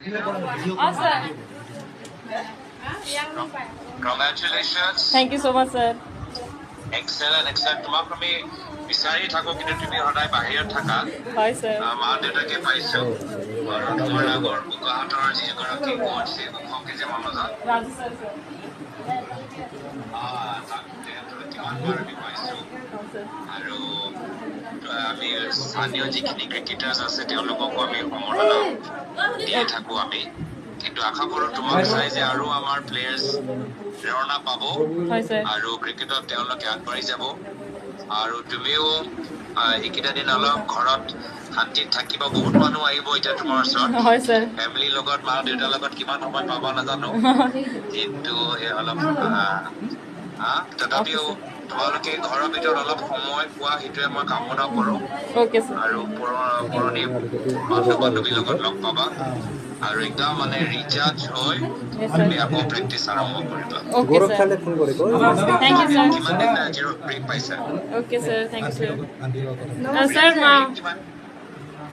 Awesome. Congratulations. Thank you so much, sir. Excellent, excellent. তোমাক আমি বিচাৰি থাকো কিন্তু তুমি সদায় বাহিৰত থাকা। Hi, sir. মা দেউতাকে পাইছো আৰু তোমাৰ আগৰ বোকাহঁতৰ যিগৰাকী কোচ সেই মুখকে যে মানুহজন Raju sir, sir. কিমান বাৰ আমি পাইছো আৰু আমি স্থানীয় যিখিনি ক্ৰিকেটাৰ্ছ আছে তেওঁলোককো আমি সমৰ্থন দিয়ে থাকো আমি কিন্তু আশা কৰো তোমাক চাই যে আৰু আমাৰ প্লেয়াৰ্ছ প্ৰেৰণা পাব Hi, sir. আৰু ক্ৰিকেটত তেওঁলোকে আগবাঢ়ি যাব আৰু তুমিও এইকেইটা দিন অলপ ঘৰত শান্তিত থাকিব বহুত মানুহ আহিব এতিয়া তোমাৰ ওচৰত Hi, sir. ফেমিলিৰ লগত মা দেউতাৰ লগত কিমান সময় পাবা নাজানো কিন্তু অলপ তথাপিও তোমালোকে ঘৰৰ ভিতৰত অলপ সময় পোৱা সেইটোৱে মই কামনা কৰো Okay, sir. আৰু পুৰণি বন্ধু বান্ধৱীৰ লগত লগ পাবা আৰু একদম মানে ৰিচাৰ্জ হৈ Yes, তুমি sir. আকৌ প্ৰেক্টিছ আৰম্ভ কৰিবা Okay, sir. Thank you, sir. কিমান দিন জিৰ' ব্ৰেক পাইছা Okay, sir. Thank you, sir. Sir, ma. কিমান